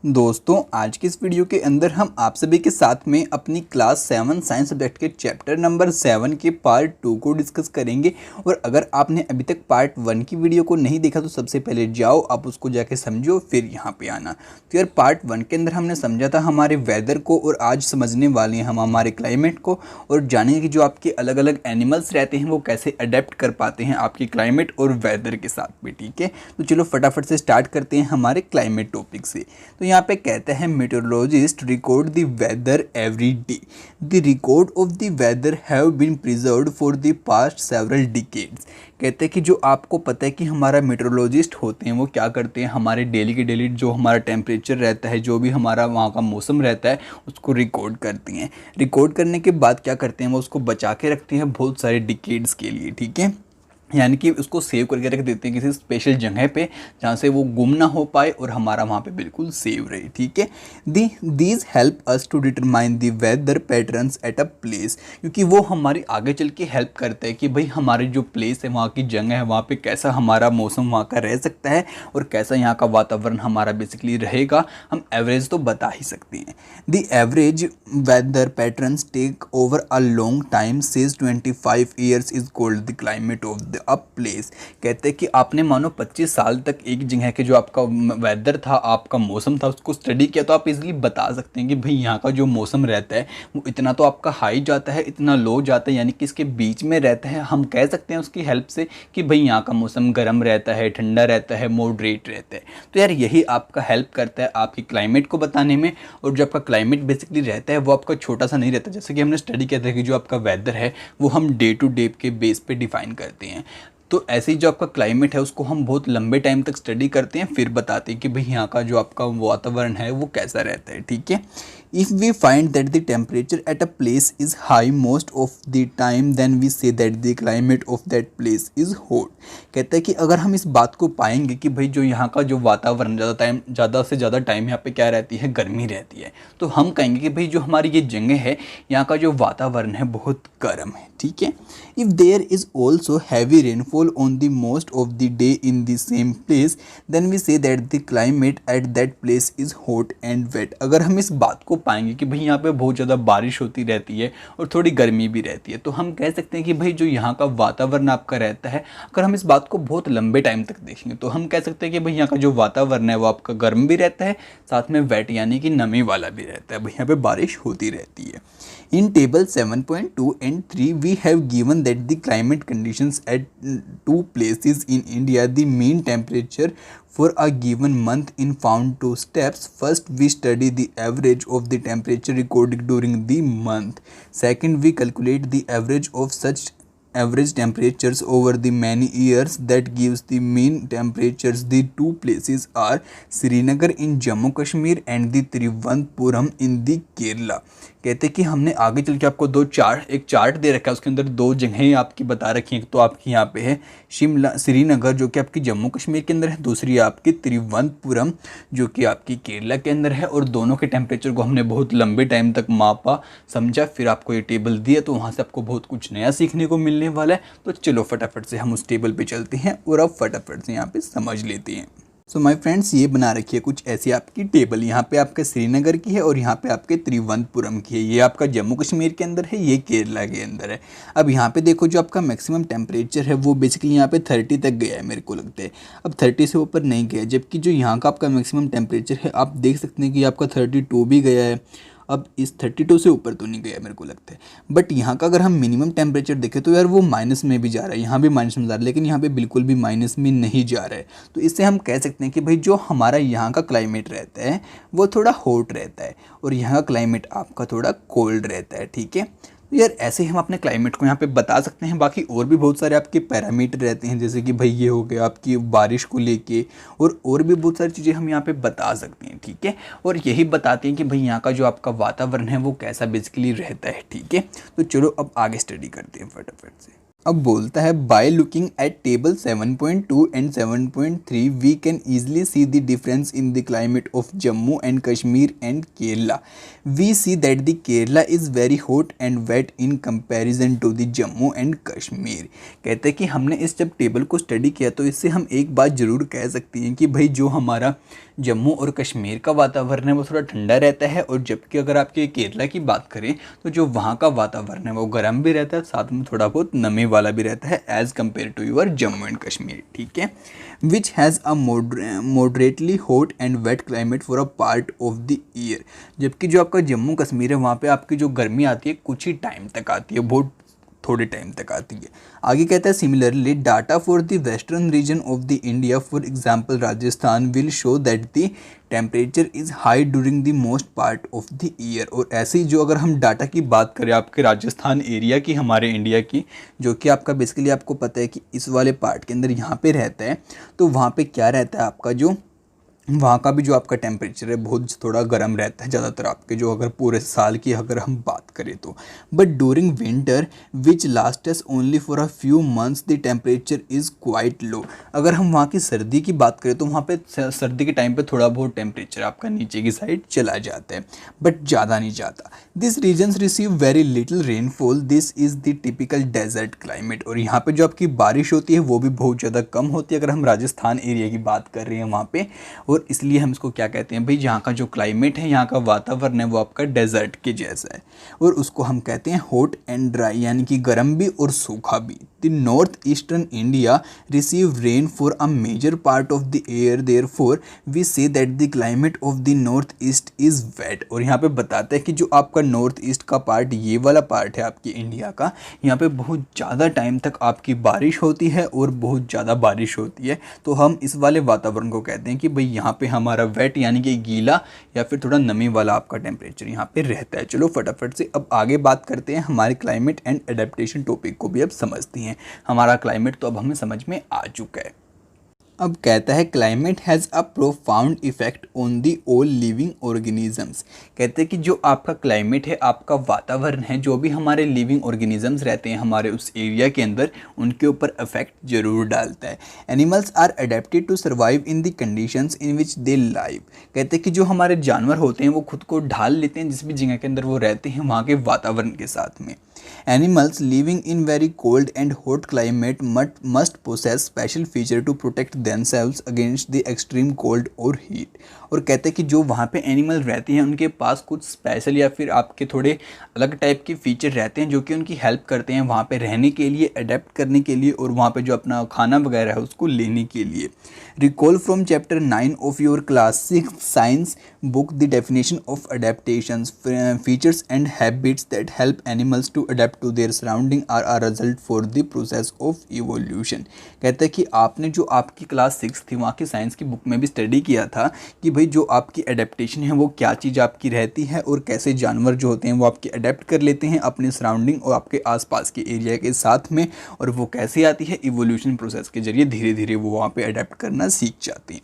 दोस्तों आज की इस वीडियो के अंदर हम आप सभी के साथ में अपनी क्लास 7 साइंस सब्जेक्ट के चैप्टर नंबर 7 के पार्ट 2 को डिस्कस करेंगे। और अगर आपने अभी तक पार्ट 1 की वीडियो को नहीं देखा तो सबसे पहले जाओ आप उसको जाके समझो फिर यहाँ पे आना। तो यार पार्ट 1 के अंदर हमने समझा था हमारे वेदर को, और आज समझने वाले हैं हम हमारे क्लाइमेट को और जानेंगे कि जो आपके अलग अलग एनिमल्स रहते हैं वो कैसे अडेप्ट कर पाते हैं आपके क्लाइमेट और वेदर के साथ में। ठीक है, तो चलो फटाफट से स्टार्ट करते हैं हमारे क्लाइमेट टॉपिक से। तो यहाँ पे कहते हैं meteorologist record the weather every day. The record of the weather have been preserved for the past several decades. कहते हैं कि जो आपको पता है कि हमारा मेट्रोलॉजिस्ट होते हैं वो क्या करते हैं, हमारे डेली के डेली जो हमारा टेम्परेचर रहता है, जो भी हमारा वहाँ का मौसम रहता है उसको रिकॉर्ड करती हैं। रिकॉर्ड करने के बाद क्या करते हैं, वो उसको बचा के रखते हैं बहुत सारे डिकेड्स के लिए। ठीक है, यानी कि उसको सेव करके रख देते हैं किसी स्पेशल जगह पे जहाँ से वो गुम ना हो पाए और हमारा वहाँ पे बिल्कुल सेव रहे। ठीक है, these help us to determine the weather patterns at a place, क्योंकि वो हमारी आगे चल के हेल्प करते हैं कि भाई हमारे जो प्लेस है, वहाँ की जगह है, वहाँ पे कैसा हमारा मौसम वहाँ का रह सकता है और कैसा यहाँ का वातावरण हमारा बेसिकली रहेगा। हम एवरेज तो बता ही सकते हैं। The average weather patterns take over a long time says 25 years is called the climate of a place. कहते हैं कि आपने मानो 25 साल तक एक जगह के जो आपका वेदर था, आपका मौसम था, उसको स्टडी किया तो आप इजीली बता सकते हैं कि भाई यहाँ का जो मौसम रहता है वो इतना तो आपका हाई जाता है, इतना लो जाता है, यानी कि इसके बीच में रहता है। हम कह सकते हैं उसकी हेल्प से कि भाई यहाँ का मौसम गर्म रहता है, ठंडा रहता है, मॉडरेट रहता है। तो यार यही आपका हेल्प करता है आपकी क्लाइमेट को बताने में। और जो आपका क्लाइमेट बेसिकली रहता है वो आपका छोटा सा नहीं रहता, जैसे कि हमने स्टडी किया था कि जो आपका वेदर है वो हम डे टू डे के बेस पे डिफाइन करते हैं। तो ऐसे ही जो आपका क्लाइमेट है उसको हम बहुत लंबे टाइम तक स्टडी करते हैं, फिर बताते हैं कि भाई यहाँ का जो आपका वातावरण है वो कैसा रहता है। ठीक है, if we find that the temperature at a place is high most of the time then we say that the climate of that place is hot. कहता है कि अगर हम इस बात को पाएंगे कि भाई जो यहाँ का जो वातावरण ज़्यादा से ज़्यादा टाइम यहाँ पे क्या रहती है, गर्मी रहती है, तो हम कहेंगे कि भाई जो हमारी ये जगह है यहाँ का जो वातावरण है बहुत गर्म है। ठीक है, if there is also heavy rainfall on the most of the day in the same place then we say that the climate at that place is hot and wet. अगर हम इस बात को पाएंगे कि भाई यहाँ पे बहुत ज़्यादा बारिश होती रहती है और थोड़ी गर्मी भी रहती है, तो हम कह सकते हैं कि भाई जो यहाँ का वातावरण आपका रहता है, अगर हम इस बात को बहुत लंबे टाइम तक देखेंगे तो हम कह सकते हैं कि भाई यहाँ का जो वातावरण है वो आपका गर्म भी रहता है, साथ में वेट यानी कि नमी वाला भी रहता है, भाई यहाँ पे बारिश होती रहती है। In table 7.2 and 3 we have given that the climate conditions at two places in India, the mean temperature for a given month in found two steps. First we study the average of the temperature recorded during the month. Second we calculate the average of such average temperatures over the many years that gives the mean temperatures. The two places are Srinagar in Jammu Kashmir and the Trivandrum in the Kerala। कहते हैं कि हमने आगे चल के आपको एक chart दे रखा है, उसके अंदर दो जगहें आपकी बता रखी हैं। तो आपकी यहाँ पे है शिमला श्रीनगर जो कि आपकी जम्मू कश्मीर के अंदर है, दूसरी आपकी तिरुवनंतपुरम जो कि आपकी केरला के अंदर है। और दोनों के टेम्परेचर को हमने बहुत लंबे टाइम तक मापा, समझा, फिर आपको ये टेबल दिया, तो वहाँ से आपको बहुत कुछ नया सीखने को मिलने वाला है। तो चलो फटाफट से हम उस टेबल पे चलते हैं और अब फटाफट से यहाँ पे समझ लेते हैं। सो माय फ्रेंड्स, ये बना रखी है कुछ ऐसी आपकी टेबल। यहाँ पे आपके श्रीनगर की है और यहाँ पे आपके तिरुवनंतपुरम की है। ये आपका जम्मू कश्मीर के अंदर है, ये केरला के अंदर है। अब यहाँ पे देखो जो आपका मैक्सिमम टेम्परेचर है वो बेसिकली यहाँ पे 30 तक गया है, मेरे को लगता है। अब 30 से ऊपर नहीं गया, जबकि जो यहाँ का आपका मैक्सिमम टेम्परेचर है आप देख सकते हैं कि आपका 32 भी गया है। अब इस 32 से ऊपर तो नहीं गया मेरे को लगता है। बट यहाँ का अगर हम मिनिमम टेम्परेचर देखें तो यार वो माइनस में भी जा रहा है, यहाँ भी माइनस में जा रहा है, लेकिन यहाँ पे बिल्कुल भी माइनस में नहीं जा रहा है। तो इससे हम कह सकते हैं कि भाई जो हमारा यहाँ का क्लाइमेट रहता है वो थोड़ा हॉट रहता है और यहाँ का क्लाइमेट आपका थोड़ा कोल्ड रहता है। ठीक है, तो यार ऐसे ही हम अपने क्लाइमेट को यहाँ पे बता सकते हैं। बाकी और भी बहुत सारे आपके पैरामीटर रहते हैं, जैसे कि भाई ये हो गया आपकी बारिश को लेके, और भी बहुत सारी चीज़ें हम यहाँ पे बता सकते हैं। ठीक है, और यही बताते हैं कि भाई यहाँ का जो आपका वातावरण है वो कैसा बेसिकली रहता है। ठीक है, तो चलो अब आगे स्टडी करते हैं फटाफट से। अब बोलता है by looking at table 7.2 and 7.3 we can easily see the difference in the climate of Jammu and Kashmir and Kerala. We see that the Kerala is very hot and wet in comparison to the Jammu and Kashmir. कहते हैं कि हमने इस जब table को study किया तो इससे हम एक बात ज़रूर कह सकते हैं कि भाई जो हमारा जम्मू और कश्मीर का वातावरण है वो थोड़ा ठंडा रहता है, और जबकि अगर आपके केरला की बात करें तो जो वहाँ का वातावरण है वो गर्म भी रहता है, साथ में थोड़ा बहुत नमी वाला भी रहता है as compare to your Jammu and Kashmir, ठीक है। Which has a moderately hot and wet climate for a part of the year. जबकि जो आपका जम्मू कश्मीर है वहाँ पे आपकी जो गर्मी आती है कुछ ही टाइम तक आती है, बहुत थोड़े टाइम तक आती है। आगे कहता है similarly data for the western region of the India for example Rajasthan will show that the temperature is high during the most part of the year. और ऐसे ही जो अगर हम डाटा की बात करें आपके राजस्थान एरिया की, हमारे इंडिया की, जो कि आपका बेसिकली आपको पता है कि इस वाले पार्ट के अंदर यहाँ पे रहता है, तो वहाँ पे क्या रहता है आपका जो वहाँ का भी जो आपका टेम्परेचर है बहुत थोड़ा गर्म रहता है ज़्यादातर आपके, जो अगर पूरे साल की अगर हम बात करें तो। But during winter which lasts only for a few months the temperature is quite low. अगर हम वहाँ की सर्दी की बात करें तो वहाँ पे सर्दी के टाइम पे थोड़ा बहुत टेम्परेचर आपका नीचे की साइड चला जाता है, बट ज़्यादा नहीं जाता। This regions receive very little rainfall, this is the typical desert climate. और यहाँ पे जो आपकी बारिश होती है वो भी बहुत ज़्यादा कम होती है अगर हम राजस्थान एरिया की बात कर रहे हैं वहाँ पे, और इसलिए हम इसको क्या कहते हैं भाई, यहाँ का जो क्लाइमेट है, यहाँ का वातावरण है वो आपका डेजर्ट के जैसा है, और उसको हम कहते हैं हॉट एंड ड्राई, यानी कि गर्म भी और सूखा भी। The north eastern India receive rain for a major part of the year, therefore we say that the climate of the north east is wet. और यहाँ पे बताता है कि जो आपका नॉर्थ ईस्ट का पार्ट, ये वाला पार्ट है आपकी इंडिया का, यहाँ पे बहुत ज़्यादा टाइम तक आपकी बारिश होती है और बहुत ज़्यादा बारिश होती है, तो हम इस वाले वातावरण को कहते हैं कि भाई यहाँ पे हमारा वेट यानी कि गीला या फिर थोड़ा नमी वाला आपका टेम्परेचर यहाँ पे रहता है। चलो फटाफट से अब आगे बात करते हैं, हमारे क्लाइमेट एंड एडेप्टेशन टॉपिक को भी अब समझते हैं। हमारा क्लाइमेट तो अब हमें समझ में आ चुका है। अब कहता है climate has a profound effect on the all living organisms. कहते हैं कि जो आपका क्लाइमेट है, आपका वातावरण है, जो भी हमारे लिविंग ऑर्गेनिजम्स रहते हैं हमारे उस एरिया के अंदर, उनके ऊपर इफेक्ट जरूर डालता है। Animals are adapted to survive in the conditions in which they live. कहते हैं कि जो हमारे जानवर होते हैं वो खुद को ढाल लेते हैं जिस भी जगह के अंदर वो रहते हैं वहाँ के वातावरण के साथ में। Animals living in very cold and hot climate must possess special feature to protect themselves against the extreme cold or heat। और कहते हैं कि जो वहाँ पे एनिमल रहते हैं उनके पास कुछ स्पेशल या फिर आपके थोड़े अलग टाइप के फीचर रहते हैं जो कि उनकी हेल्प करते हैं वहाँ पे रहने के लिए, अडेप्ट करने के लिए, और वहाँ पे जो अपना खाना वगैरह है उसको लेने के लिए। Recall from chapter 9 of your class 6 science book the definition of adaptations, features and habits that help animals to adapt to their surrounding are a result for the process of evolution. कहते हैं कि आपने जो आपकी class 6 थी वहाँ की science की बुक में भी स्टडी किया था कि भाई जो आपकी अडेप्टेशन है वो क्या चीज़ आपकी रहती है और कैसे जानवर जो होते हैं वो आपके अडेप्ट कर लेते हैं अपने सराउंडिंग और आपके आसपास के एरिया के साथ में, और वो कैसे आती है इवोल्यूशन प्रोसेस के जरिए धीरे धीरे वो वहाँ पे अडेप्ट करना सीख जाते हैं।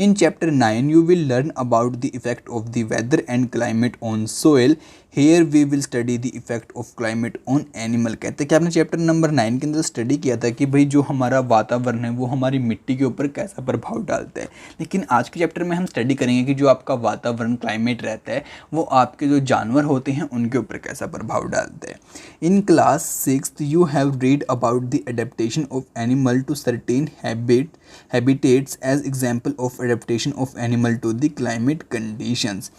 In chapter 9 you will learn about the effect of the weather and climate on soil. Here we will study the effect of climate on animal। कहते हैं कि आपने चैप्टर नंबर 9 के अंदर स्टडी किया था कि भाई जो हमारा वातावरण है वो हमारी मिट्टी के ऊपर कैसा प्रभाव डालता है, लेकिन आज के चैप्टर में हम स्टडी करेंगे कि जो आपका वातावरण क्लाइमेट रहता है वो आपके जो जानवर होते हैं उनके ऊपर कैसा प्रभाव डालता है। In class 6 you have read about the adaptation of animal to certain habitats as example of adaptation of animal to the climate conditions।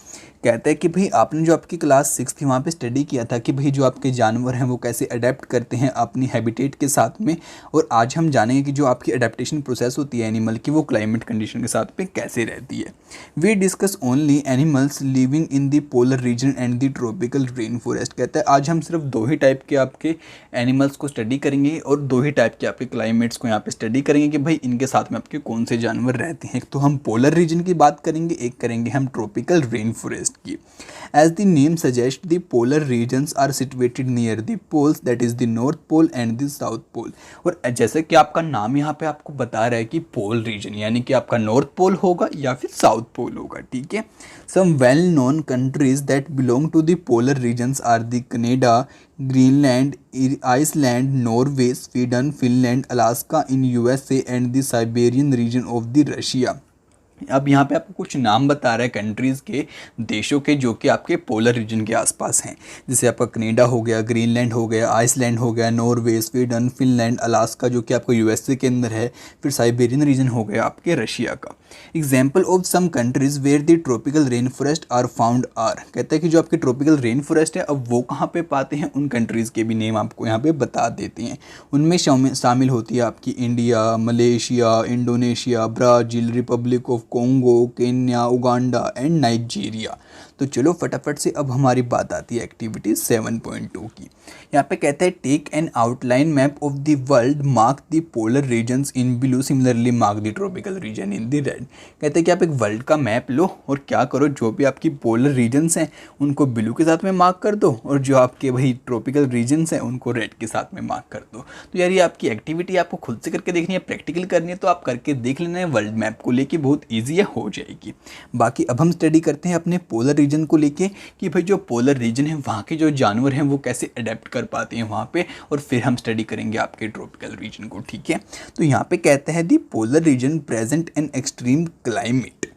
कहता है कि भाई आपने जो आपकी क्लास 6 थी वहाँ पे स्टडी किया था कि भाई जो आपके जानवर हैं वो कैसे अडेप्ट करते हैं अपनी हैबिटेट के साथ में, और आज हम जानेंगे कि जो आपकी अडेप्टेशन प्रोसेस होती है एनिमल की वो क्लाइमेट कंडीशन के साथ पे कैसे रहती है। We discuss only animals living in the polar region and the tropical rain forest. कहता है आज हम सिर्फ दो ही टाइप के आपके एनिमल्स को स्टडी करेंगे और दो ही टाइप के आपके क्लाइमेट्स को यहाँ पे स्टडी करेंगे कि भाई इनके साथ में आपके कौन से जानवर रहते हैं। एक तो हम पोलर रीजन की बात करेंगे, एक करेंगे हम ट्रॉपिकल रेन फॉरेस्ट की। As the name suggests, the polar regions are situated near the poles, that is the North Pole and the South Pole। और जैसे कि आपका नाम यहाँ पे आपको बता रहा है कि पोल रीजन यानी कि आपका नॉर्थ पोल होगा या फिर साउथ पोल होगा, ठीक है। Some well-known countries that belong to the polar regions are the Canada, Greenland, Iceland, Norway, Sweden, Finland, Alaska in USA and the Siberian region of the Russia। अब यहाँ पे आपको कुछ नाम बता रहा है कंट्रीज़ के, देशों के, जो कि आपके पोलर रीजन के आसपास हैं। जैसे आपका कनाडा हो गया, ग्रीनलैंड हो गया, आइसलैंड हो गया, नॉर्वे, स्वीडन, फिनलैंड, अलास्का जो कि आपको यूएसए के अंदर है, फिर साइबेरियन रीजन हो गया आपके रशिया का। Example of some countries where the tropical rain forest are found are, कहता है कि जो आपके ट्रॉपिकल रेन फॉरेस्ट है अब वो कहाँ पे पाते हैं, उन कंट्रीज़ के भी नेम आपको यहाँ पे बता देते हैं। उनमें शामिल होती है आपकी India, Malaysia, Indonesia, Brazil, Republic of Congo, Kenya, Uganda and Nigeria. तो चलो फटाफट से अब हमारी बात आती है एक्टिविटी 7.2 की। यहाँ पे कहता है take an outline map of the world, mark the polar regions in blue, similarly mark the tropical region in the red. कहते हैं कि आप एक वर्ल्ड का मैप लो और क्या करो, जो भी आपकी पोलर रीजन्स हैं उनको ब्लू के साथ में मार्क कर दो, और जो आपके वही ट्रॉपिकल रीजन्स हैं उनको रेड के साथ में मार्क कर दो। तो यार ये आपकी एक्टिविटी आपको खुद से करके देखनी है, प्रैक्टिकल करनी है, तो आप करके देख लेना है, वर्ल्ड मैप को लेके बहुत ईजी हो जाएगी। बाकी अब हम स्टडी करते हैं अपने पोलर रीजन को लेके कि भाई जो पोलर रीजन है वहाँ के जो जानवर हैं वो कैसे अडेप्ट कर पाते हैं वहाँ पे, और फिर हम स्टडी करेंगे आपके ट्रॉपिकल रीजन को, ठीक है। तो यहाँ पे कहते हैं the polar region present an extreme climate,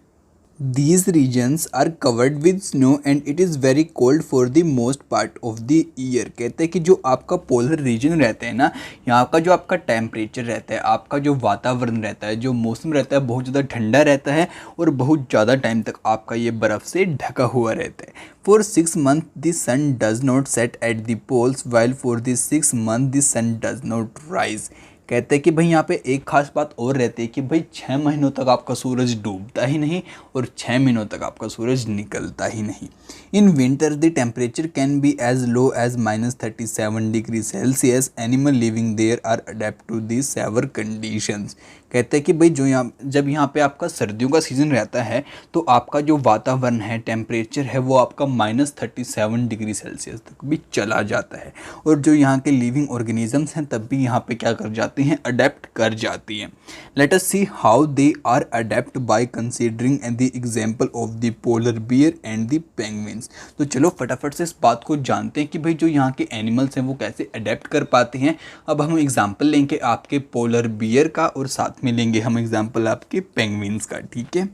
these regions are covered with snow and it is very cold for the most part of the year। कहते हैं कि जो आपका पोलर रीजन रहता है ना, यहाँ का जो आपका टेम्परेचर रहता है, आपका जो वातावरण रहता है, जो मौसम रहता है, बहुत ज़्यादा ठंडा रहता है और बहुत ज़्यादा टाइम तक आपका ये बर्फ़ से ढका हुआ रहता है। For 6 months the sun does not set at the poles while for the 6 months the sun does not rise। कहते हैं कि भाई यहाँ पे एक खास बात और रहती है कि भाई 6 महीनों तक आपका सूरज डूबता ही नहीं और 6 महीनों तक आपका सूरज निकलता ही नहीं। In winter the temperature can be as low as -37 degree Celsius, animal living there are adapt to the severe conditions. कहते हैं कि भाई जो जब यहाँ पे आपका सर्दियों का सीज़न रहता है तो आपका जो वातावरण है, टेम्परेचर है, वो आपका -37 डिग्री सेल्सियस तक भी चला जाता है, और जो यहाँ के लिविंग ऑर्गेनिजम्स हैं तब भी यहाँ पे क्या कर जाते हैं, अडेप्ट कर जाती हैं। Let us see how they are adapt by considering the example of the polar bear and the penguins. तो चलो फटाफट से इस बात को जानते हैं कि भाई जो यहाँ के एनिमल्स हैं वो कैसे अडेप्ट कर पाते हैं। अब हम एग्जाम्पल लेंगे आपके पोलर बियर का और साथ में लेंगे हम एग्जाम्पल आपके पेंगुइन्स का, ठीक है।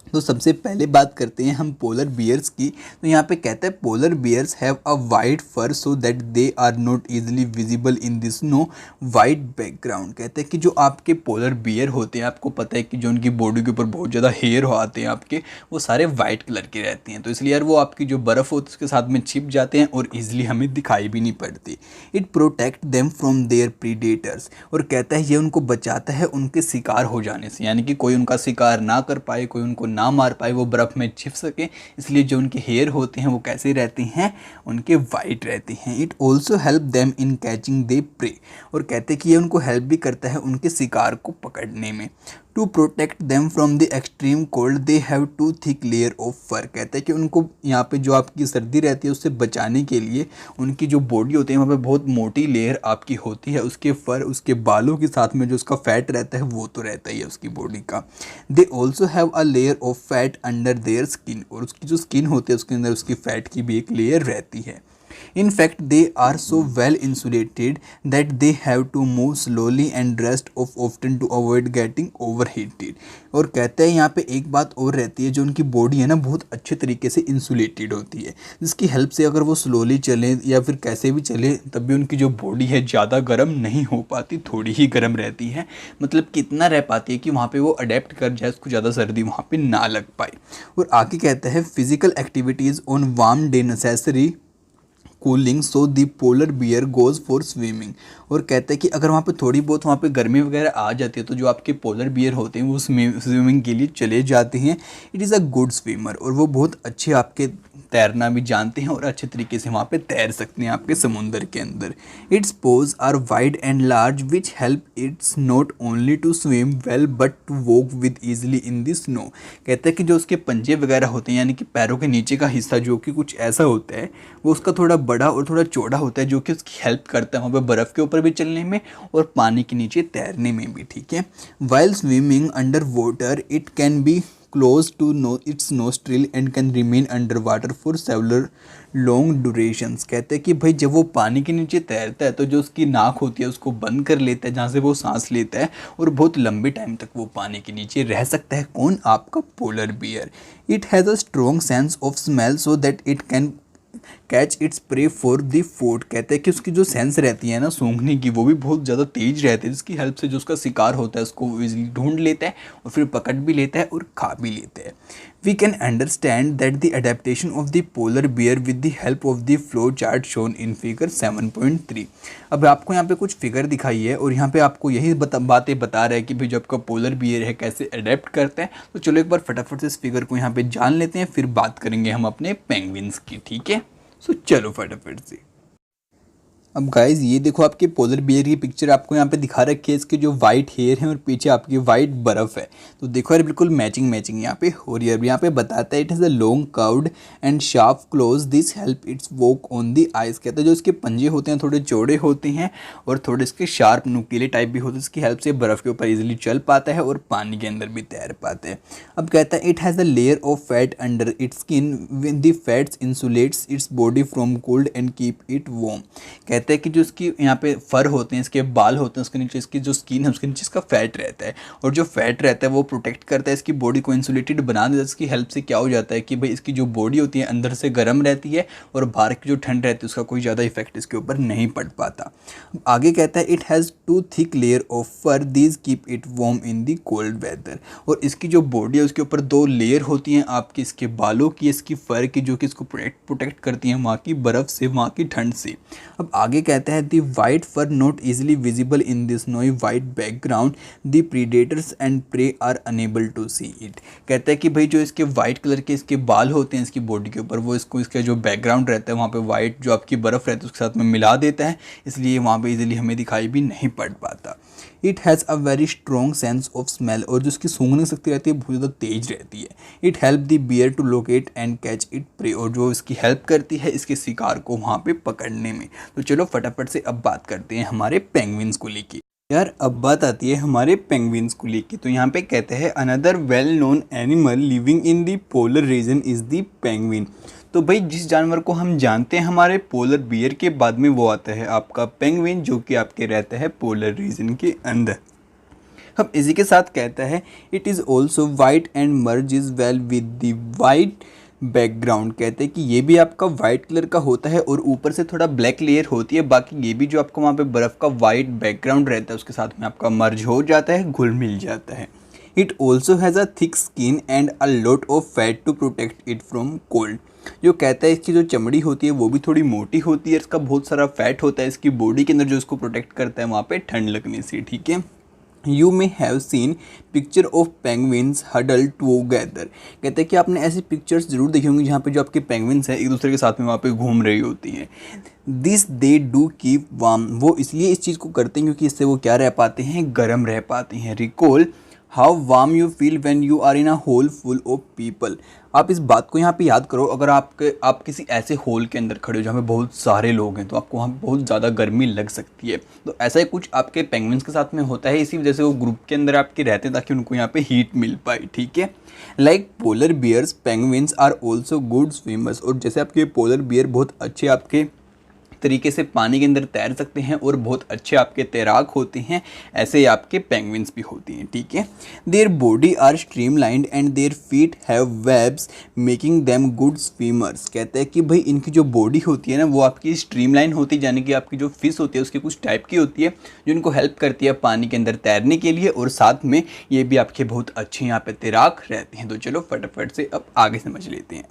तो सबसे पहले बात करते हैं हम पोलर बियर्स की। तो यहाँ पे कहता है polar bears have a white fur so that they are not easily visible in this snow white background. कहते हैं कि जो आपके पोलर बियर होते हैं, आपको पता है कि जो उनकी बॉडी के ऊपर बहुत ज़्यादा हेयर आते हैं आपके, वो सारे वाइट कलर के रहते हैं, तो इसलिए यार वो आपकी जो बर्फ़ होती है उसके साथ में छिप जाते हैं और ईजिली हमें दिखाई भी नहीं पड़ती। It protect them from their predators, और कहता है ये उनको बचाता है उनके शिकार हो जाने से, यानी कि कोई उनका शिकार ना कर पाए, कोई उनको ना मार पाए, वो बर्फ़ में छिप सके। इसलिए जो उनके हेयर होते हैं वो कैसे रहते हैं, उनके वाइट रहते हैं। It also help them in catching the prey, और कहते हैं कि ये उनको हेल्प भी करता है उनके शिकार को पकड़ने में। To protect them from the extreme cold they have two thick layer of fur. कहते हैं कि उनको यहाँ पे जो आपकी सर्दी रहती है उससे बचाने के लिए उनकी जो बॉडी होती है वहाँ पे बहुत मोटी लेयर आपकी होती है, उसके फर, उसके बालों के साथ में जो उसका फैट रहता है वो तो रहता ही है उसकी बॉडी का। They also have a layer of fat under their skin, और उसकी जो स्किन होती है उसके अंदर उसकी फैट की भी एक लेयर रहती है। In fact, they are so well insulated that they have to move slowly and rest often to avoid getting overheated। और कहते हैं यहाँ पे एक बात और रहती है, जो उनकी बॉडी है ना बहुत अच्छे तरीके से इंसुलेटेड होती है, जिसकी हेल्प से अगर वो स्लोली चले या फिर कैसे भी चले तब भी उनकी जो बॉडी है ज़्यादा गर्म नहीं हो पाती, थोड़ी ही गर्म रहती है। मतलब कितना रह पाती है कि वहाँ पे वो अडेप्ट कर जाए, उसको ज़्यादा सर्दी वहाँ पे ना लग पाए। और आगे कहता है physical activities on warm day necessary cooling so the polar bear goes for swimming. और कहते हैं कि अगर वहाँ पे थोड़ी बहुत वहाँ पे गर्मी वगैरह आ जाती है तो जो आपके पोलर बियर होते हैं वो स्विमिंग के लिए चले जाते हैं। It is a good swimmer, और वो बहुत अच्छे आपके तैरना भी जानते हैं और अच्छे तरीके से वहाँ पे तैर सकते हैं आपके समुंदर के अंदर। Its paws are wide and large which help its not only to swim well but to walk with easily in the snow. कहते हैं कि जो उसके पंजे वगैरह होते हैं, यानी कि पैरों के नीचे का हिस्सा जो कि कुछ ऐसा होता है, वो उसका थोड़ा बड़ा और थोड़ा चौड़ा होता है, जो कि उसकी हेल्प करता है वहाँ पे बर्फ़ के ऊपर भी चलने में और पानी के नीचे तैरने में भी, ठीक है। While swimming under water it can be close to no its nostril and can remain under water for several long durations. कहते हैं कि भाई जब वो पानी के नीचे तैरता है तो जो उसकी नाक होती है उसको बंद कर लेता है जहाँ से वो सांस लेता है और बहुत लंबे टाइम तक वो पानी के नीचे रह सकता है। कौन? आपका polar bear. It has a strong sense of smell so that it can catch its prey for the food. कहते हैं कि उसकी जो सेंस रहती है ना सूंघने की, वो भी बहुत ज़्यादा तेज रहती है, जिसकी हेल्प से जो उसका शिकार होता है उसको इजीली ढूंढ लेता है और फिर पकड़ भी लेता है और खा भी लेता है। We can understand that the adaptation of the polar bear with the help of the flow chart shown in figure 7.3। अब आपको यहाँ पे कुछ फिगर दिखाई है और यहाँ पे आपको यही बातें बता रहा है कि भाई जो आपका पोलर बियर है कैसे अडेप्ट करता है। तो चलो एक बार फटाफट से इस फिगर को यहाँ पे जान लेते हैं, फिर बात करेंगे हम अपने पेंगुइन्स की। ठीक है, सो चलो फटाफट से। अब गाइज ये देखो आपके पोलर बियर की पिक्चर आपको यहाँ पे दिखा रखी है। इसके जो वाइट हेयर है और पीछे आपकी वाइट बर्फ है, तो देखो यार बिल्कुल मैचिंग यहाँ पे हो रही है। अब यहाँ पे बताता है it has a long curved and sharp close this help it's walk on the ice. कहते हैं जो इसके पंजे होते हैं थोड़े चौड़े होते हैं और थोड़े इसके शार्प नुकीले टाइप भी होते हैं, इसकी हेल्प से बर्फ़ के ऊपर इजिली चल पाता है और पानी के अंदर भी तैर पाता है। अब कहता है it has a layer of fat under its skin with the fats insulates its body from cold and keep it warm. कहते हैं कि जो इसकी यहाँ पे फर होते हैं, इसके बाल होते हैं, उसके नीचे इसकी जो स्किन है उसके नीचे इसका फैट रहता है और जो फैट रहता है वो प्रोटेक्ट करता है इसकी बॉडी को, इंसुलेटेड बना देता है। इसकी हेल्प से क्या हो जाता है कि भाई इसकी जो बॉडी होती है अंदर से गर्म रहती है और बाहर की जो ठंड रहती है उसका कोई ज़्यादा इफेक्ट इसके ऊपर नहीं पड़ पाता। आगे कहता है it has 2 thick layer of fur these keep it warm in the cold weather. और इसकी जो बॉडी है उसके ऊपर 2 लेयर होती हैं आपकी इसके बालों की, इसकी फर की, जो कि इसको प्रोटेक्ट करती हैं वहाँ की बर्फ़ से, वहाँ की ठंड से। अब आगे कहता है the white fur not easily visible in this snowy white background the predators and prey are unable to see it. कहता है कि भाई जो इसके वाइट कलर के इसके बाल होते हैं इसकी बॉडी के ऊपर, वो इसको इसका जो बैकग्राउंड रहता है वहाँ पे वाइट जो आपकी बर्फ़ रहती है उसके साथ में मिला देता है, इसलिए वहाँ पे इजीली हमें दिखाई भी नहीं पड़ पाता। It has a very strong sense of smell. और जो इसकी सूंघने की शक्ति रहती है बहुत ज़्यादा तेज रहती है। It help the bear to locate and catch it prey. और जो इसकी हेल्प करती है इसके शिकार को वहाँ पे पकड़ने में। तो चलो फटाफट से अब बात करते हैं हमारे पेंगुइन्स को लेके। यार अब बात आती है हमारे पेंगुइन्स को लेके। तो यहाँ पे कहते हैं another well known animal living in the polar region is the penguin. तो भाई जिस जानवर को हम जानते हैं हमारे पोलर बियर के बाद में वो आता है आपका पेंगुइन, जो कि आपके रहता है पोलर रीजन के अंदर। अब इसी के साथ कहता है it is also white and merges well with the white background. कहते हैं कि ये भी आपका वाइट कलर का होता है और ऊपर से थोड़ा ब्लैक लेयर होती है, बाकी ये भी जो आपको वहाँ पे बर्फ़ का वाइट बैकग्राउंड रहता है उसके साथ में आपका मर्ज हो जाता है, घुल मिल जाता है। It also has a thick skin and a lot of fat to protect it from cold. जो कहता है इसकी जो चमड़ी होती है वो भी थोड़ी मोटी होती है, इसका बहुत सारा फैट होता है इसकी बॉडी के अंदर जो इसको प्रोटेक्ट करता है वहाँ पे ठंड लगने से। ठीक है, you may have seen picture of penguins huddle together. कहते हैं कि आपने ऐसी पिक्चर्स जरूर देखी होंगी जहाँ पे जो आपके पेंगुइन्स हैं एक दूसरे के साथ में वहाँ पे घूम रही होती हैं। This they do keep warm. वो इसलिए इस चीज़ को करते हैं क्योंकि इससे वो क्या रह पाते हैं, गर्म रह पाते हैं। Recall how warm you feel when you are in a hole full of people. आप इस बात को यहाँ पे याद करो, अगर आप किसी ऐसे होल के अंदर खड़े हो जहाँ पे बहुत सारे लोग हैं तो आपको वहाँ पे बहुत ज़्यादा गर्मी लग सकती है। तो ऐसा ही कुछ आपके पेंगुइन्स के साथ में होता है, इसी वजह से वो ग्रुप के अंदर आपके रहते हैं ताकि उनको यहाँ पे हीट मिल पाए। ठीक है, like polar bears penguins are also good swimmers. और जैसे आपके पोलर बियर बहुत अच्छे आपके तरीके से पानी के अंदर तैर सकते हैं और बहुत अच्छे आपके तैराक होते हैं, ऐसे ही आपके पेंगुइन्स भी होती हैं। ठीक है, their body are streamlined and their feet have webs making them good swimmers. कहते हैं कि भाई इनकी जो बॉडी होती है ना वो आपकी स्ट्रीमलाइन होती है, यानी कि आपकी जो फिश होती है उसकी कुछ टाइप की होती है जो इनको हेल्प करती है पानी के अंदर तैरने के लिए, और साथ में ये भी आपके बहुत अच्छे यहाँ पे तैराक रहते हैं। तो चलो फटाफट से अब आगे समझ लेते हैं।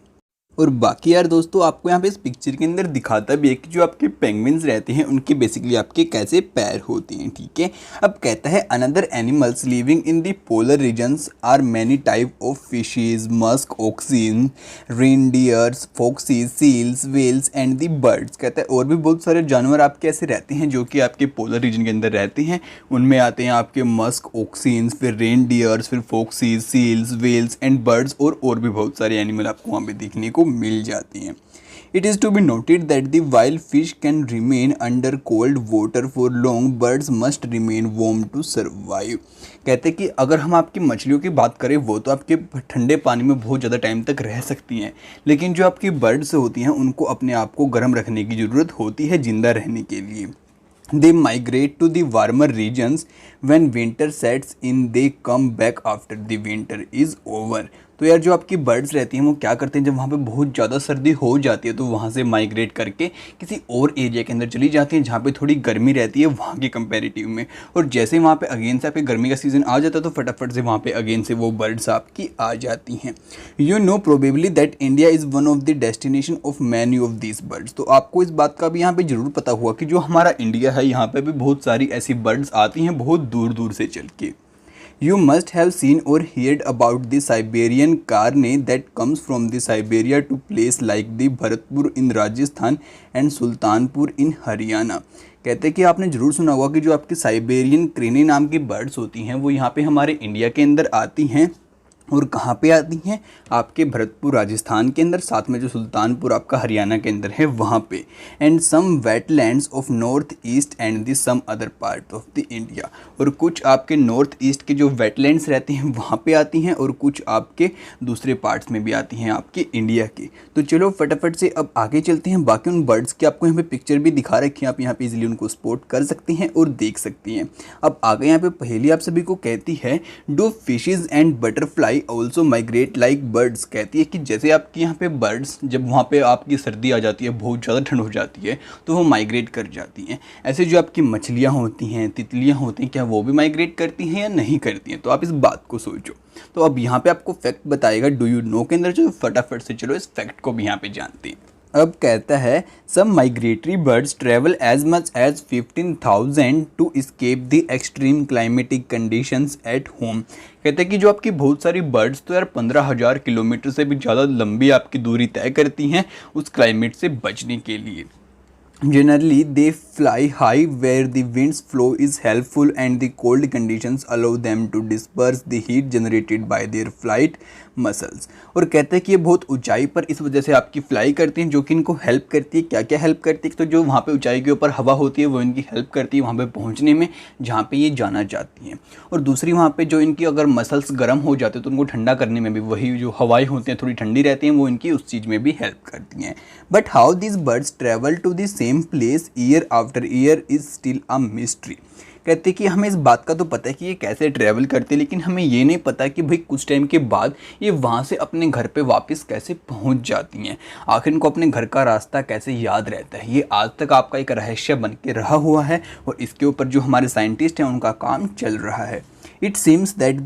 और बाकी यार दोस्तों आपको यहाँ पे इस पिक्चर के अंदर दिखाता भी है कि जो आपके पेंगुइन्स रहते हैं उनके बेसिकली आपके कैसे पैर होते हैं। ठीक है, अब कहता है another animals living in the polar regions are many type of fishes, musk, oxen, reindeers, foxes, seals, whales and the birds. कहता है और भी बहुत सारे जानवर आपके ऐसे रहते हैं जो कि आपके पोलर रीजन के अंदर रहते हैं। उनमें आते हैं आपके मस्क, ऑक्सीन्स, फिर रेनडियर्स, फिर फॉक्सीज, सील्स, वेल्स एंड बर्ड्स और भी बहुत सारे एनिमल आपको वहाँ पे देखने को मिल जाती हैं। It is to be noted that the while fish can remain under cold water for long, birds must remain warm to survive. कहते हैं कि अगर हम आपकी मछलियों की बात करें वो तो आपके ठंडे पानी में बहुत ज़्यादा टाइम तक रह सकती हैं, लेकिन जो आपकी बर्ड्स होती हैं उनको अपने आप को गर्म रखने की ज़रूरत होती है ज़िंदा रहने के लिए. They migrate to the warmer regions when winter sets in. They come back after the winter is over. तो यार जो आपकी बर्ड्स रहती हैं वो क्या करते हैं, जब वहाँ पे बहुत ज़्यादा सर्दी हो जाती है तो वहाँ से माइग्रेट करके किसी और एरिया के अंदर चली जाती हैं जहाँ पे थोड़ी गर्मी रहती है वहाँ के कंपैरेटिव में. और जैसे ही वहाँ पे अगेन से आपके गर्मी का सीज़न आ जाता है तो फटाफट से वहाँ पे अगेन से वो बर्ड्स आपकी आ जाती हैं. You know probably that India is one of the destination of many of this birds. तो आपको इस बात का भी यहाँ पे ज़रूर पता हुआ कि जो हमारा इंडिया है यहाँ पे भी बहुत सारी ऐसी बर्ड्स आती हैं बहुत दूर दूर से चल के. You must have seen or heard about the Siberian carne that comes from the Siberia to place like the Bharatpur in Rajasthan and Sultanpur in Haryana. कहते हैं कि आपने ज़रूर सुना होगा कि जो आपकी साइबेरियन क्रेने नाम की बर्ड्स होती हैं वो यहाँ पे हमारे इंडिया के अंदर आती हैं. और कहाँ पे आती हैं, आपके भरतपुर राजस्थान के अंदर, साथ में जो सुल्तानपुर आपका हरियाणा के अंदर है वहाँ पे. And some wetlands of north east and the some other part of the India. और कुछ आपके नॉर्थ ईस्ट के जो वेटलैंड्स रहते हैं वहाँ पे आती हैं और कुछ आपके दूसरे पार्ट्स में भी आती हैं आपके इंडिया के. तो चलो फटाफट से अब आगे चलते हैं. बाकी उन बर्ड्स की आपको यहाँ पे पिक्चर भी दिखा रखी है, आप यहाँ पे इजीली उनको स्पॉट कर सकती हैं और देख सकती हैं. अब आगे यहाँ पे पहेली आप सभी को कहती है, do fishes and butterfly also migrate like birds. कहती है कि जैसे आपके यहाँ पे बर्ड्स जब वहाँ पे आपकी सर्दी आ जाती है, बहुत ज़्यादा ठंड हो जाती है तो वो माइग्रेट कर जाती हैं, ऐसे जो आपकी मछलियाँ होती हैं, तितलियाँ होती हैं, क्या वो भी माइग्रेट करती हैं या नहीं करती हैं. तो आप इस बात को सोचो. तो अब यहाँ पे आपको फैक्ट बताएगा डू यू नो के अंदर, जो फटाफट से चलो इस फैक्ट को भी यहाँ पे जानते हैं. अब कहता है some migratory birds travel as much as 15,000 to escape the extreme climatic conditions at home. कहते हैं कि जो आपकी बहुत सारी बर्ड्स तो यार 15,000 किलोमीटर से भी ज़्यादा लंबी आपकी दूरी तय करती हैं उस क्लाइमेट से बचने के लिए. Generally, they fly high where the wind's flow is helpful and the cold conditions allow them to disperse the heat generated by their flight muscles. और कहते हैं कि ये बहुत ऊंचाई पर इस वजह से आपकी फ्लाई करती हैं जो कि इनको हेल्प करती है. क्या क्या हेल्प करती है, तो जो वहाँ पे ऊंचाई के ऊपर हवा होती है वो इनकी हेल्प करती है वहाँ पे पहुँचने में जहाँ पे ये जाना चाहती हैं. और दूसरी वहाँ पे जो इनकी अगर मसल्स गर्म हो जाते हैं तो उनको ठंडा करने में भी वही जो हवाएं होती हैं थोड़ी ठंडी रहती हैं वो इनकी उस चीज़ में भी हेल्प करती हैं. But how this birds travel to the same place year after year is still a mystery. कहते हैं कि हमें इस बात का तो पता है कि ये कैसे ट्रैवल करते हैं, लेकिन हमें ये नहीं पता कि भाई कुछ टाइम के बाद ये वहाँ से अपने घर पे वापस कैसे पहुँच जाती हैं. आखिर इनको अपने घर का रास्ता कैसे याद रहता है, ये आज तक आपका एक रहस्य बन के रहा हुआ है और इसके ऊपर जो हमारे साइंटिस्ट हैं उनका काम चल रहा है. It seems that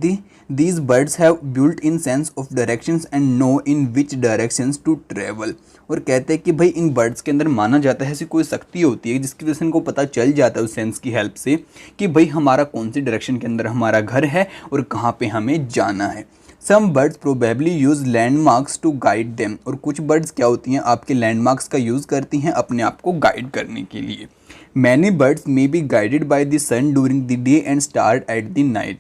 these birds have built-in sense of directions and know in which directions to travel. और कहते हैं कि भाई इन बर्ड्स के अंदर माना जाता है ऐसी कोई शक्ति होती है जिसकी वजह से इनको पता चल जाता है उस सेंस की हेल्प से कि भाई हमारा कौन सी डायरेक्शन के अंदर हमारा घर है और कहाँ पे हमें जाना है. Some birds probably use landmarks to guide them. और कुछ बर्ड्स क्या होती हैं आपके लैंडमार्क्स का यूज़ करती हैं अपने आप को गाइड करने के लिए. Many birds may be guided by the sun during the day and star at the night.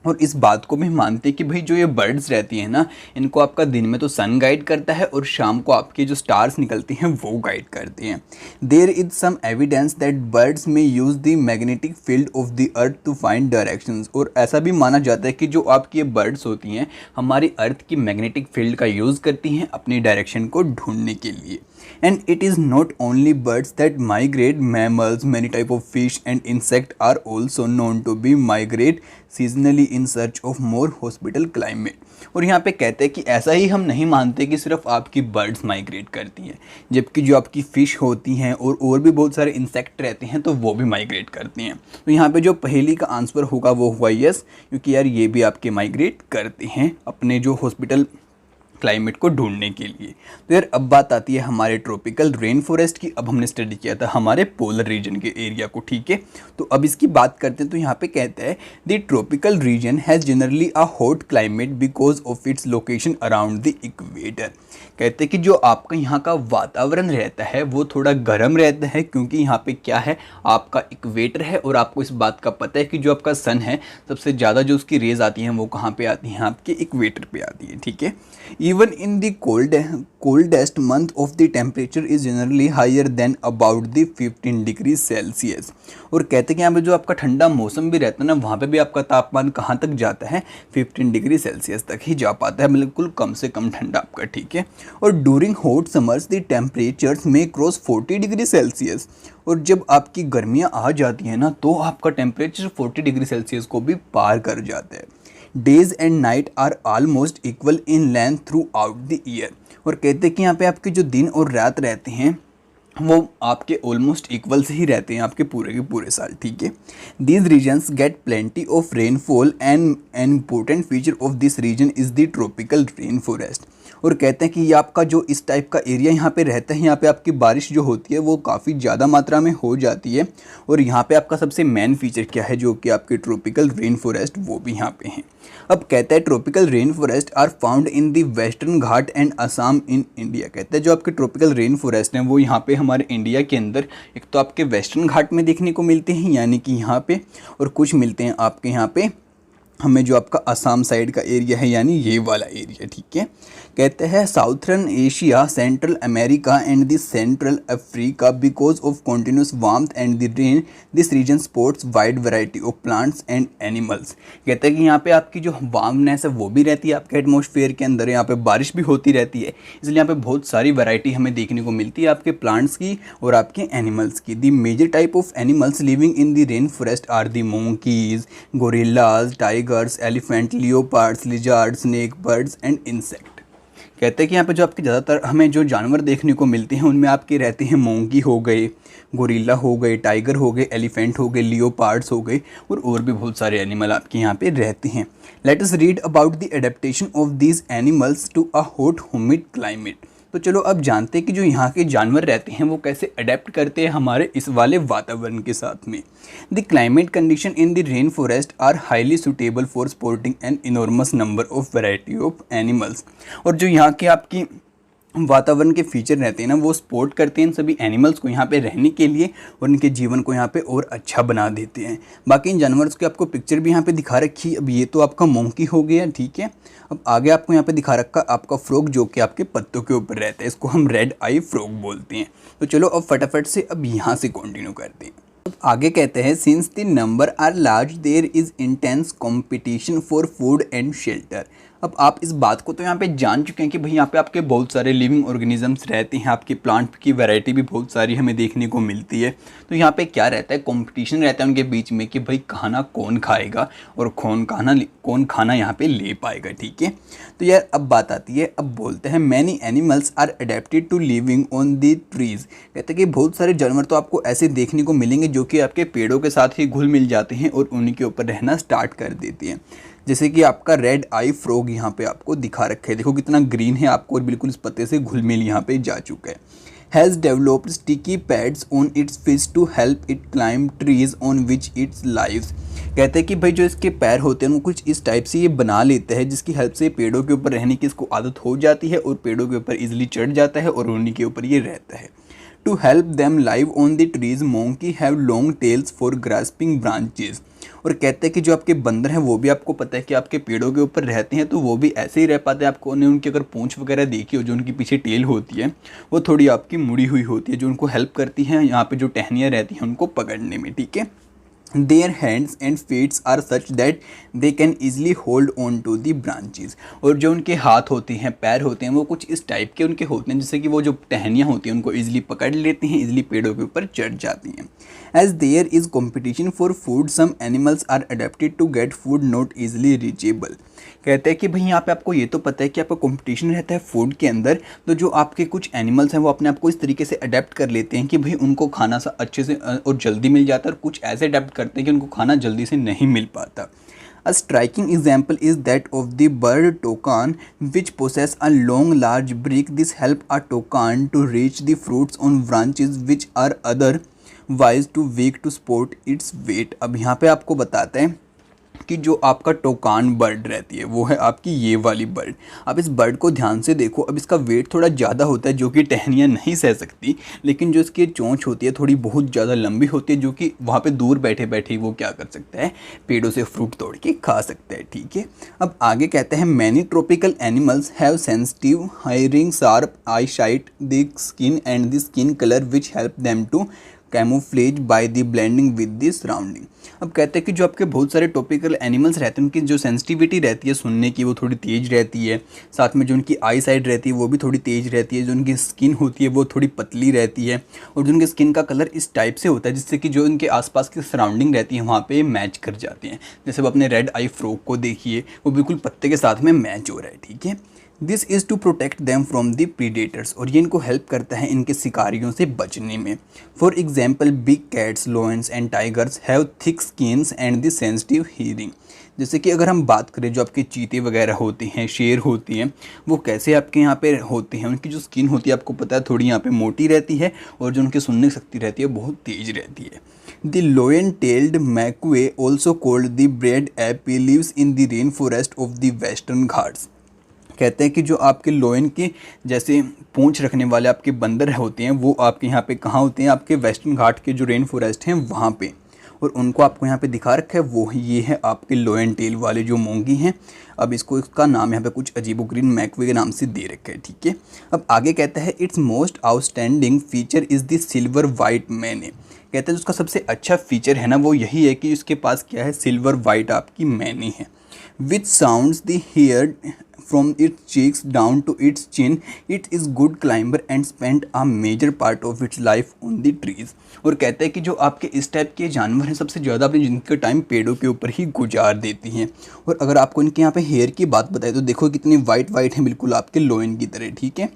और इस बात को भी मानते हैं कि भाई जो ये बर्ड्स रहती हैं ना इनको आपका दिन में तो सन गाइड करता है और शाम को आपके जो स्टार्स निकलते हैं वो गाइड करते हैं. There is some evidence that birds may use the magnetic field of the earth to find directions. और ऐसा भी माना जाता है कि जो आपकी ये बर्ड्स होती हैं हमारी अर्थ की मैग्नेटिक फील्ड का यूज़ करती हैं अपनी डायरेक्शन को ढूंढने के लिए. And it is not only birds that migrate. Mammals, many type of fish and insect are also known to be migrate seasonally in search of more hospitable climate. और यहाँ पे कहते हैं कि ऐसा ही हम नहीं मानते कि सिर्फ आपकी बर्ड्स माइग्रेट करती हैं, जबकि जो आपकी फ़िश होती हैं और भी बहुत सारे इंसेक्ट रहते हैं तो वो भी माइग्रेट करती हैं. तो यहाँ पे जो पहेली का आंसर होगा वो हुआ यस, क्योंकि यार ये भी आपके माइग्रेट करते हैं अपने जो हॉस्पिटल क्लाइमेट को ढूंढने के लिए. तो यार अब बात आती है हमारे ट्रॉपिकल रेन फॉरेस्ट की. अब हमने स्टडी किया था हमारे पोलर रीजन के एरिया को, ठीक है. तो अब इसकी बात करते हैं. तो यहाँ पे कहता है the tropical reason has generally a hot climate because of its location around the equator. कहते हैं कि जो आपका यहाँ का वातावरण रहता है वो थोड़ा गर्म रहता है क्योंकि यहाँ पे क्या है आपका इक्वेटर है. और आपको इस बात का पता है कि जो आपका सन है सबसे ज़्यादा जो उसकी रेज आती हैं वो कहाँ पे आती हैं आपके इक्वेटर पे आती है, ठीक है. Even in the coldest month of the temperature is generally higher than about the 15 degree Celsius. और कहते हैं कि यहाँ पे जो आपका ठंडा मौसम भी रहता है ना, वहाँ पे भी आपका तापमान कहाँ तक जाता है, 15 डिग्री सेल्सियस तक ही जा पाता है, बिल्कुल कम से कम ठंडा आपका, ठीक है। और during hot summers the temperatures में क्रॉस 40 डिग्री सेल्सियस। और जब आपकी गर्मियाँ आ जाती हैं ना, तो आपका टेम्परेचर 40 डिग्री सेल्सियस को भी पार कर जाता है। Days and night are almost equal in length throughout the year. और कहते हैं कि यहाँ पे आपके जो दिन और रात रहते हैं वो आपके ऑलमोस्ट इक्वल से ही रहते हैं आपके पूरे के पूरे साल, ठीक है। These regions get plenty of rainfall and an important feature of this region is the tropical rain forest. और कहते हैं कि ये आपका जो इस टाइप का एरिया यहाँ पे रहता है, यहाँ पे आपकी बारिश जो होती है वो काफ़ी ज़्यादा मात्रा में हो जाती है। और यहाँ पे आपका सबसे मेन फीचर क्या है, जो कि आपके ट्रॉपिकल रेन फॉरेस्ट वो भी यहाँ पे हैं। अब कहता है tropical rain forest are found in the western Ghat and Assam in India. कहता है जो आपके ट्रॉपिकल रेन फॉरेस्ट हैं वो यहाँ पे हमारे इंडिया के अंदर एक तो आपके वेस्टर्न घाट में देखने को मिलते हैं, यानी कि यहाँ पे, और कुछ मिलते हैं आपके यहाँ पे हमें जो आपका असम साइड का एरिया है, यानी ये वाला एरिया, ठीक है। कहते हैं southern Asia, central America and the central Africa because of continuous warmth and the rain this region sports wide variety of plants and animals. कहते हैं कि यहाँ पे आपकी जो वार्मनेस है वो भी रहती है आपके एटमॉस्फेयर के अंदर, यहाँ पे बारिश भी होती रहती है, इसलिए यहाँ पे बहुत सारी वैरायटी हमें देखने को मिलती है आपके प्लांट्स की और आपके एनिमल्स की। The major type of animals living in the rain forest are the monkeys, gorillas, tigers, elephant, leopards, lizard, snake, birds and insect. कहते हैं कि यहाँ पे जो आपके ज़्यादातर हमें जो जानवर देखने को मिलते हैं उनमें आपके रहते हैं मोंकी हो गए, गोरिल्ला हो गए, टाइगर हो गए, एलिफेंट हो गए, लियोपार्ड्स हो गए, और भी बहुत सारे एनिमल आपके यहाँ पे रहते हैं। Let us read about the adaptation of these animals to a hot humid climate. तो चलो अब जानते हैं कि जो यहाँ के जानवर रहते हैं वो कैसे अडेप्ट करते हैं हमारे इस वाले वातावरण के साथ में। The climate condition in the rain forest are highly suitable for sporting an enormous number of variety of animals. और जो यहाँ के आपकी वातावरण के फीचर रहते हैं ना, वो सपोर्ट करते हैं सभी एनिमल्स को यहाँ पे रहने के लिए और उनके जीवन को यहाँ पे और अच्छा बना देते हैं। बाकी इन जानवरों की आपको पिक्चर भी यहाँ पे दिखा रखी है। अब ये तो आपका मोंकी हो गया, ठीक है। अब आगे आपको यहाँ पे दिखा रखा आपका फ्रॉग, जो कि आपके पत्तों के ऊपर रहता है, इसको हम रेड आई फ्रॉग बोलते हैं। तो चलो अब फटाफट से अब यहाँ से कंटिन्यू करते हैं। आगे कहते हैं since the number are large there is intense competition for food and shelter. अब आप इस बात को तो यहाँ पे जान चुके हैं कि भाई यहाँ पे आपके बहुत सारे लिविंग ऑर्गेनिजम्स रहते हैं, आपके प्लांट की वैरायटी भी बहुत सारी हमें देखने को मिलती है। तो यहाँ पे क्या रहता है, कंपटीशन रहता है उनके बीच में कि भाई खाना कौन खाएगा और कौन खाना यहाँ पे ले पाएगा, ठीक है। तो यार अब बात आती है, अब बोलते हैं many animals are adapted to living on the trees. कहते हैं कि बहुत सारे जानवर तो आपको ऐसे देखने को मिलेंगे जो कि आपके पेड़ों के साथ ही घुल मिल जाते हैं और उन्हीं के ऊपर रहना स्टार्ट कर देते हैं। जैसे कि आपका रेड आई फ्रॉग यहाँ पे आपको दिखा रखा है, देखो कितना ग्रीन है आपको और बिल्कुल इस पत्ते से घुल मिल यहाँ पे जा चुका है। Has developed sticky pads on its fish to help it climb trees on which its lives. कहते हैं कि भाई जो इसके पैर होते हैं वो कुछ इस टाइप से ये बना लेता है जिसकी हेल्प से पेड़ों के ऊपर रहने की इसको आदत हो जाती है और पेड़ों के ऊपर इजिली चढ़ जाता है और उन्हीं के ऊपर ये रहता है। To help them live on the trees, monkey have long tails for grasping branches। और कहते हैं कि जो आपके बंदर हैं वो भी आपको पता है कि आपके पेड़ों के ऊपर रहते हैं, तो वो भी ऐसे ही रह पाते हैं। आपको उनकी अगर पूंछ वगैरह देखी हो, जो उनकी पीछे टेल होती है वो थोड़ी आपकी मुड़ी हुई होती है, जो उनको हेल्प करती है यहाँ पे जो टहनियाँ रहती हैं उनको पकड़ने में, ठीक है। Their hands and feet are such that they can easily hold on to the branches। और जो उनके हाथ होते हैं, पैर होते हैं, वो कुछ इस टाइप के उनके होते हैं जिससे कि वो जो टहनियाँ होती हैं उनको इजीली पकड़ लेते हैं, इजीली पेड़ों के ऊपर चढ़ जाती हैं। As there is competition for food, some animals are adapted to get food not easily reachable। कहते हैं कि भाई यहाँ पे आपको ये तो पता है कि आपका कंपटीशन रहता है फूड के अंदर, तो जो आपके कुछ एनिमल्स हैं वो अपने आप को इस तरीके से अडेप्ट कर लेते हैं कि भाई उनको खाना सा अच्छे से और जल्दी मिल जाता है, और कुछ ऐसे अडेप्ट करते हैं कि उनको खाना जल्दी से नहीं मिल पाता। A striking example is that of the bird toucan, which possess a long large beak. This help a toucan to reach the fruits on branches which are otherwise too weak to support its weight। अब यहाँ पे आपको बताते हैं कि जो आपका टोकान bird रहती है वो है आपकी ये वाली बर्ड। आप इस बर्ड को ध्यान से देखो, अब इसका वेट थोड़ा ज़्यादा होता है जो कि टहनियाँ नहीं सह सकती, लेकिन जो इसकी चोंच होती है थोड़ी बहुत ज़्यादा लंबी होती है, जो कि वहाँ पे दूर बैठे बैठे वो क्या कर सकता है, पेड़ों से फ्रूट तोड़ के खा सकता है। ठीक है, अब आगे कहते हैं many tropical animals have sensitive hearing sharp eyesight the skin and the skin colour which help them to camouflage by the blending with the surrounding. अब कहते हैं कि जो आपके बहुत सारे टॉपिकल एनिमल्स रहते हैं उनकी जो सेंसिटिविटी रहती है सुनने की वो थोड़ी तेज़ रहती है, साथ में जो उनकी आई साइड रहती है वो भी थोड़ी तेज़ रहती है, जो उनकी स्किन होती है वो थोड़ी पतली रहती है, और जो उनकी स्किन का कलर इस टाइप से होता है जिससे कि जो उनके आसपास की सराउंडिंग रहती है वहाँ पे मैच कर जाती हैं। जैसे अब अपने रेड आई फ्रॉग को देखिए, वो बिल्कुल पत्ते के साथ में मैच हो रहा है। ठीक है, this is to protect them from the predators, और ये इनको हेल्प करता है इनके शिकारियों से बचने में। For example big cats lions and tigers have thick skins and the sensitive hearing. जैसे कि अगर हम बात करें जो आपके चीते वगैरह होते हैं, शेर होती हैं, वो कैसे आपके यहाँ पे होते हैं, उनकी जो स्किन होती है आपको पता है थोड़ी यहाँ पे मोटी रहती है, और जो उनकी सुनने की शक्ति रहती है बहुत तेज रहती है। The lion tailed macaque also called the beard ape lives in the rain forest of the Western Ghats. कहते हैं कि जो आपके लोयन के जैसे पूंछ रखने वाले आपके बंदर होते हैं वो आपके यहाँ पे कहाँ होते हैं, आपके वेस्टर्न घाट के जो रेन फॉरेस्ट हैं वहाँ पे, और उनको आपको यहाँ पे दिखा रखा है वो ये है आपके लोयन टेल वाले जो मोंगी हैं। अब इसको इसका नाम यहाँ पे कुछ अजीबोगरीन मैकवे के नाम से दे रखा है। ठीक है, अब आगे कहता है it's most outstanding feature is the silver white मैने। कहते हैं उसका सबसे अच्छा फीचर है ना वो यही है कि इसके पास क्या है, सिल्वर वाइट आपकी मैनी है, which surrounds the hair from its cheeks down to its chin. It is good climber and spent a major part of its life on the trees। और कहते हैं कि जो आपके इस टाइप के जानवर हैं सबसे ज़्यादा अपनी जिंदगी का टाइम पेड़ों के ऊपर ही गुजार देती हैं। और अगर आपको इनके यहाँ पे हेयर की बात बताए तो देखो कितनी वाइट वाइट है, बिल्कुल आपके लोयन की तरह। ठीक है,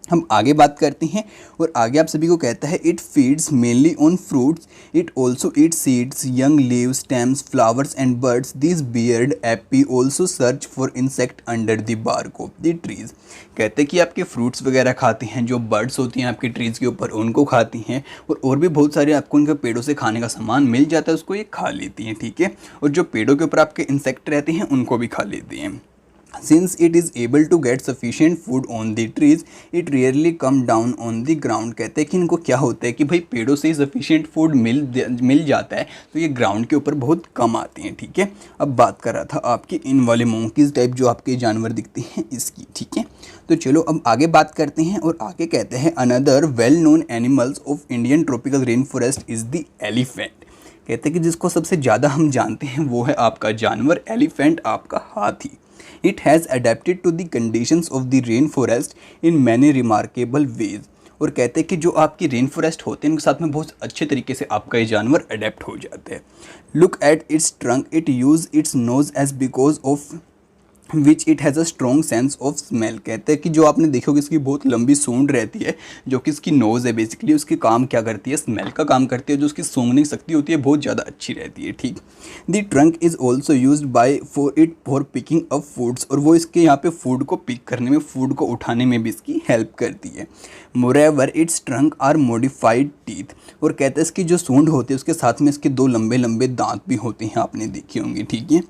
हम आगे बात करते हैं, और आगे आप सभी को कहता है it feeds mainly on fruits, it also eat seeds young leaves stems flowers and birds. This beard ape also search for insect under the bark of the trees. कहते हैं कि आपके फ्रूट्स वगैरह खाती हैं, जो बर्ड्स होती हैं आपके ट्रीज़ के ऊपर उनको खाती हैं, और भी बहुत सारे आपको उनके पेड़ों से खाने का सामान मिल जाता है उसको ये खा लेती हैं। ठीक है, और जो पेड़ों के ऊपर आपके इंसेक्ट रहते हैं उनको भी खा लेती हैं। Since it is able to get sufficient food on the trees, it rarely come down on the ground। कहते हैं कि इनको क्या होता है कि भाई पेड़ों से ही सफिशिएंट फूड मिल जाता है तो ये ग्राउंड के ऊपर बहुत कम आते हैं। ठीक है, अब बात कर रहा था आपके इन वाले मोंकीज टाइप जो आपके जानवर दिखते हैं इसकी। ठीक है, तो चलो अब आगे बात करते हैं, और आगे कहते हैं another well known animals of Indian tropical rain forest is the elephant. कहते हैं कि जिसको सबसे ज़्यादा हम जानते हैं वो है आपका जानवर एलिफेंट, आपका हाथी। It has adapted to the conditions of the rainforest in many remarkable ways। और कहते हैं कि जो आपकी रेन फॉरेस्ट होते हैं उनके साथ में बहुत अच्छे तरीके से आपका ये जानवर अडेप्ट हो जाते हैं। Look at its trunk, it use its nose as because of which it has a strong sense of smell. कहते हैं कि जो आपने देखा होगा इसकी बहुत लंबी सूंड रहती है जो कि इसकी नोज़ है, बेसिकली उसकी काम क्या करती है, स्मेल का काम करती है, जो उसकी सूंघने की शक्ति होती है बहुत ज़्यादा अच्छी रहती है। ठीक, the trunk is also use by for picking up foods, और वो इसके यहाँ पे फूड को पिक करने में, फूड को उठाने में भी इसकी हेल्प करती है। Moreover its trunk are modified teeth, और कहते हैं इसकी जो सूंड होती है उसके साथ में इसके दो लंबे लंबे दांत भी होते हैं, आपने देखे होंगे। ठीक है,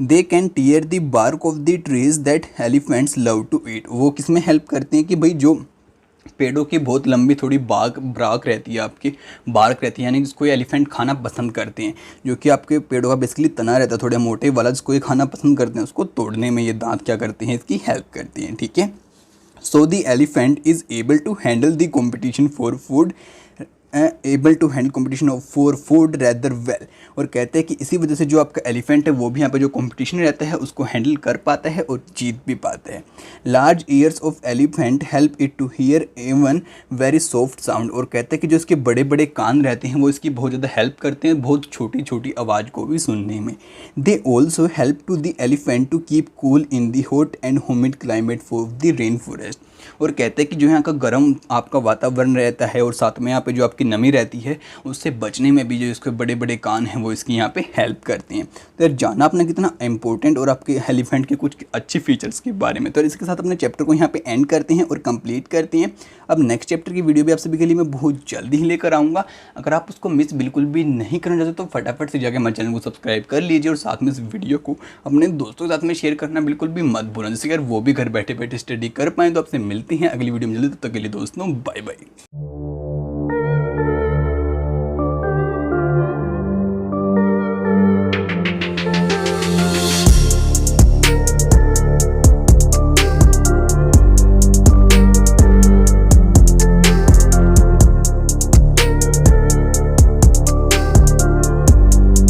they can tear the bark of the trees that elephants love to eat. वो किस में हेल्प करते हैं कि भाई जो पेड़ों की बहुत लंबी थोड़ी बार्क रहती है, आपकी बार्क रहती है, यानी जिसको ये एलिफेंट खाना पसंद करते हैं, जो कि आपके पेड़ों का बेसिकली तना रहता है थोड़ा मोटे वाला, जिसको ये खाना पसंद करते हैं उसको तोड़ने में ये दांत क्या करते हैं, इसकी हेल्प करते हैं। ठीक है, so the elephant is able to handle the competition for food, able to handle competition for food rather well. और कहते हैं कि इसी वजह से जो आपका एलिफेंट है वो भी यहाँ पे जो कॉम्पिटिशन रहता है उसको हैंडल कर पाता है और जीत भी पाता है। Large ears of elephant help it to hear even very soft sound. और कहते हैं कि जो इसके बड़े बड़े कान रहते हैं वो इसकी बहुत ज़्यादा हेल्प करते हैं बहुत छोटी छोटी आवाज़ को भी सुनने में। They also help to the elephant to keep cool in the hot and humid climate for the rain forest. और कहते हैं कि जो यहाँ का गर्म आपका वातावरण रहता है और साथ में यहाँ पे जो आपकी नमी रहती है उससे बचने में भी जो इसके बड़े बड़े कान हैं वो इसकी यहाँ पे हेल्प करते हैं। तो यार जाना अपना कितना इंपॉर्टेंट और आपके एलिफेंट के कुछ अच्छे फीचर्स के बारे में। तो इसके साथ अपने चैप्टर को यहाँ पे एंड करते हैं और कंप्लीट करते हैं। अब नेक्स्ट चैप्टर की वीडियो भी आप सभी के लिए मैं बहुत जल्दी ही लेकर आऊँगा। अगर आप उसको मिस बिल्कुल भी नहीं करना चाहते तो फटाफट से जाकर मेरे चैनल को सब्सक्राइब कर लीजिए और साथ में इस वीडियो को अपने दोस्तों के साथ में शेयर करना बिल्कुल भी मत भूलना, जिससे अगर वो भी घर बैठे बैठे स्टडी कर पाएँ। तो आपसे मिलते हैं अगली वीडियो में जल्दी, तब तक के लिए दोस्तों बाय बाय।